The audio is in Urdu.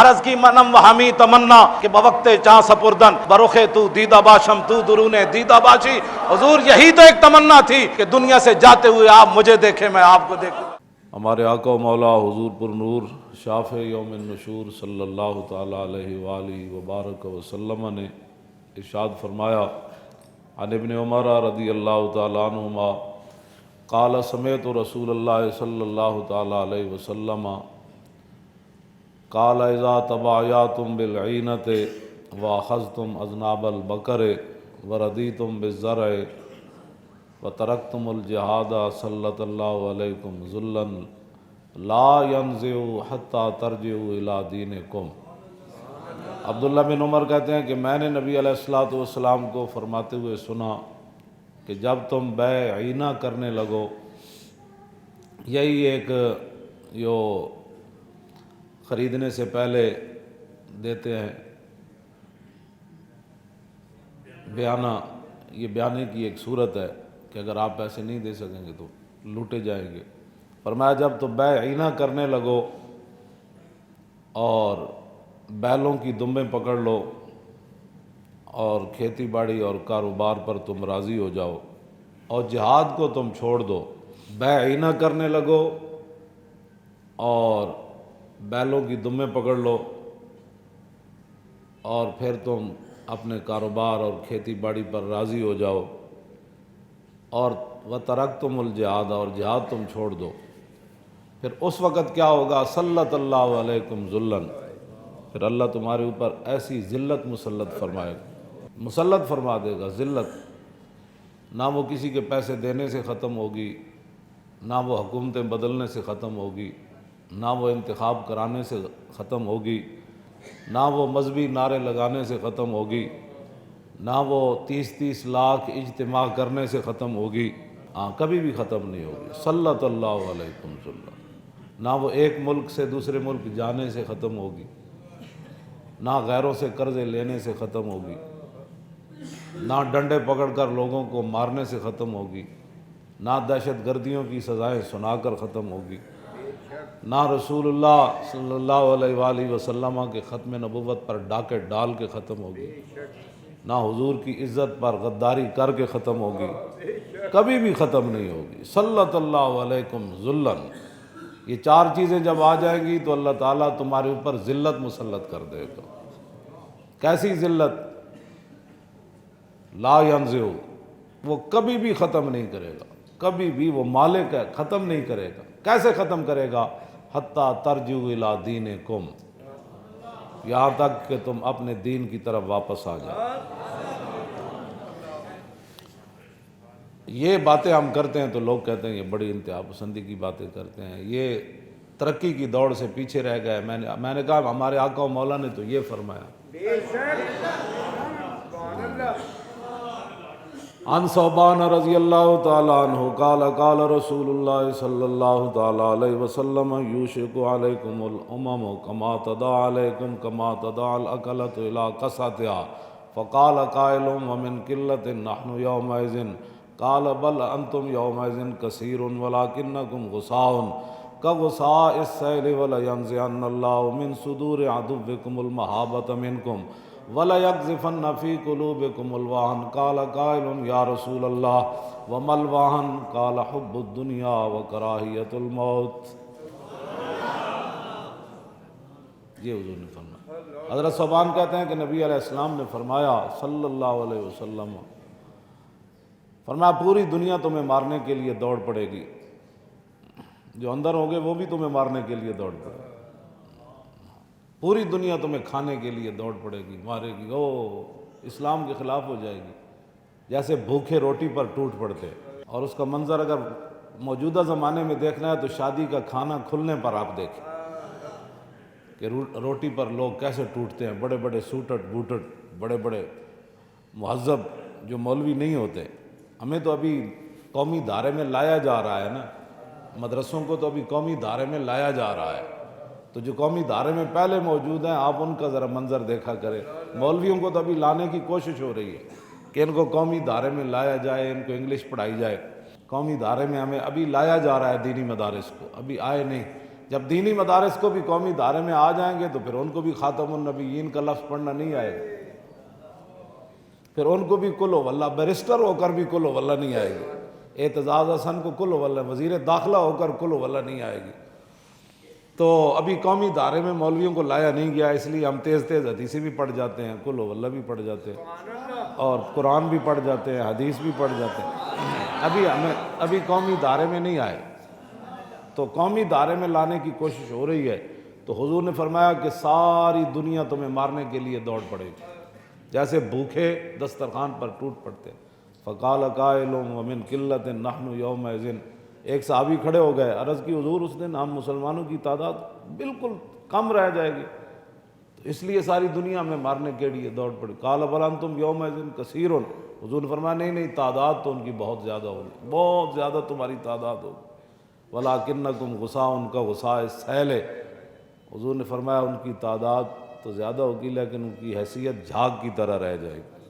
عرض کی منم و ہمی تمنا کہ بوقت چاں سپردن برخ تو دیدہ باشم تو درون دیدہ باشی. حضور یہی تو ایک تمنا تھی کہ دنیا سے جاتے ہوئے آپ مجھے دیکھیں میں آپ کو دیکھوں. ہمارے آقا و مولا حضور پر نور شافع یوم النشور صلی اللہ تعالیٰ علیہ وآلہ وبارک وسلم نے ارشاد فرمایا عن ابن عمر رضی اللہ تعالیٰ عنہما قال سمعت رسول اللہ صلی اللہ تعالیٰ علیہ وسلم قال اذا تبایعتم بالعینۃ واخذتم اذناب البقر وردیتم بالزرع وترکتم الجہاد سلط اللہ علیکم ذلا لا ینزع حتی ترجعوا الی دینکم. عبداللہ بن عمر کہتے ہیں کہ میں نے نبی علیہ الصلوۃ والسلام کو فرماتے ہوئے سنا کہ جب تم بیع عینہ کرنے لگو، یہی ایک جو خریدنے سے پہلے دیتے ہیں بیانہ، یہ بیانے کی ایک صورت ہے کہ اگر آپ پیسے نہیں دے سکیں گے تو لوٹے جائیں گے. فرمایا جب تو بیع عینہ کرنے لگو اور بیلوں کی دمیں پکڑ لو اور کھیتی باڑی اور کاروبار پر تم راضی ہو جاؤ اور جہاد کو تم چھوڑ دو. بیع عینہ کرنے لگو اور بیلوں کی دمیں پکڑ لو اور پھر تم اپنے کاروبار اور کھیتی باڑی پر راضی ہو جاؤ اور وترکتم الجہاد اور جہاد تم چھوڑ دو. پھر اس وقت کیا ہوگا؟ سلط اللہ علیکم ذلا، پھر اللہ تمہارے اوپر ایسی ذلت مسلط فرمائے گا، مسلط فرما دے گا. ذلت نہ وہ کسی کے پیسے دینے سے ختم ہوگی، نہ وہ حکومتیں بدلنے سے ختم ہوگی، نہ وہ انتخاب کرانے سے ختم ہوگی، نہ وہ مذہبی نعرے لگانے سے ختم ہوگی، نہ وہ 30 لاکھ اجتماع کرنے سے ختم ہوگی. کبھی بھی ختم نہیں ہوگی. سلط اللہ علیکم ذلا، نہ وہ ایک ملک سے دوسرے ملک جانے سے ختم ہوگی، نہ غیروں سے قرضے لینے سے ختم ہوگی، نہ ڈنڈے پکڑ کر لوگوں کو مارنے سے ختم ہوگی، نہ دہشت گردیوں کی سزائیں سنا کر ختم ہوگی، نہ رسول اللہ صلی اللہ علیہ وآلہ وسلم کے ختم نبوت پر ڈاکے ڈال کے ختم ہوگی، نہ حضور کی عزت پر غداری کر کے ختم ہوگی، کبھی بھی ختم نہیں ہوگی. سلط اللہ علیکم ذلا، یہ 4 چیزیں جب آ جائیں گی تو اللہ تعالیٰ تمہارے اوپر ذلت مسلط کر دے گا. کیسی ذلت؟ لا ینزع، وہ کبھی بھی ختم نہیں کرے گا، کبھی بھی وہ مالک ہے، ختم نہیں کرے گا. کیسے ختم کرے گا؟ حتی ترجعوا الی دینکم، یہاں تک کہ تم اپنے دین کی طرف واپس آ جاؤ. یہ باتیں ہم کرتے ہیں تو لوگ کہتے ہیں یہ بڑی انتہا پسندی کی باتیں کرتے ہیں، یہ ترقی کی دوڑ سے پیچھے رہ گئے. میں نے کہا ہمارے آقا و مولا نے تو یہ فرمایا. عن ثوبان رضی اللہ تعالیٰ عنہ قال قال رسول اللہ صلی اللہ تعالیٰ علیہ وسلم یوشک علیکم الامم کما تداعی علیکم کما تداعی الاکلۃ الی قصعتها فقال قائل ومن قلۃ نحن یومئذ قال بل انتم یومئذ کثیر ولکنکم غثاء کغثاء السیل ولینزعن اللہ من صدور عدوکم المہابۃ منکم وَلَيَقْذِفَنَّ فِي قُلُوبِكُمُ الْوَهْنَ قَالَ قَائِلٌ يَا رَسُولَ اللَّهِ وَمَا الْوَهْنُ قَالَ حُبُّ الدُّنْيَا وَكَرَاهِيَةُ الْمَوْتِ. یہ حضور نے فرمایا. حضرت ثوبان کہتے ہیں کہ نبی علیہ السلام نے فرمایا صلی اللہ علیہ وسلم، فرمایا پوری دنیا تمہیں مارنے کے لیے دوڑ پڑے گی، جو اندر ہوں گے وہ بھی تمہیں مارنے کے لیے دوڑ پڑے گی. پوری دنیا تمہیں کھانے کے لیے دوڑ پڑے گی، مارے گی، اسلام کے خلاف ہو جائے گی، جیسے بھوکے روٹی پر ٹوٹ پڑتے. اور اس کا منظر اگر موجودہ زمانے میں دیکھنا ہے تو شادی کا کھانا کھلنے پر آپ دیکھیں کہ روٹی پر لوگ کیسے ٹوٹتے ہیں. بڑے بڑے سوٹٹ بوٹٹ، بڑے بڑے مہذب جو مولوی نہیں ہوتے. ہمیں تو ابھی قومی دھارے میں لایا جا رہا ہے نا، مدرسوں کو تو ابھی قومی دھارے میں لایا جا رہا ہے. تو جو قومی دھارے میں پہلے موجود ہیں آپ ان کا ذرا منظر دیکھا کریں. مولویوں کو تو ابھی لانے کی کوشش ہو رہی ہے کہ ان کو قومی دھارے میں لایا جائے، ان کو انگلش پڑھائی جائے. قومی دھارے میں ہمیں ابھی لایا جا رہا ہے دینی مدارس کو، ابھی آئے نہیں. جب دینی مدارس کو بھی قومی دھارے میں آ جائیں گے تو پھر ان کو بھی خاتم النبیین کا لفظ پڑھنا نہیں آئے گا، پھر ان کو بھی قل ہو اللہ، بیرسٹر ہو کر بھی قل ہو اللہ نہیں آئے گی، اعتزاز حسن کو قل ہو اللہ، وزیر داخلہ ہو کر قل ہو اللہ نہیں آئے گی۔ تو ابھی قومی دھارے میں مولویوں کو لایا نہیں گیا، اس لیے ہم تیز تیز حدیثیں بھی پڑھ جاتے ہیں، قل ہو اللہ بھی پڑھ جاتے ہیں، اور قرآن بھی پڑھ جاتے ہیں، حدیث بھی پڑھ جاتے ہیں، ابھی قومی دھارے میں نہیں آئے۔ تو قومی دھارے میں لانے کی کوشش ہو رہی ہے، تو حضور نے فرمایا کہ ساری دنیا تمہیں مارنے کے لیے دوڑ پڑے گی، جیسے بھوکے دسترخوان پر ٹوٹ پڑتے۔ فقال قائل ومن قلت نحن یومئذ، ایک صحابی کھڑے ہو گئے، عرض کی حضور اس دن ہم مسلمانوں کی تعداد بالکل کم رہ جائے گی، تو اس لیے ساری دنیا میں مارنے کے لیے دوڑ پڑی۔ قال بل انتم یومئذ کثیر، حضور نے فرمایا نہیں تعداد تو ان کی بہت زیادہ ہوگی، بہت زیادہ تمہاری تعداد ہوگی، ولکنکم غثاء، ان کا غصہ سیل ہے۔ حضور نے فرمایا ان کی تعداد تو زیادہ ہوگی لیکن ان کی حیثیت جھاگ کی طرح رہ جائے گی۔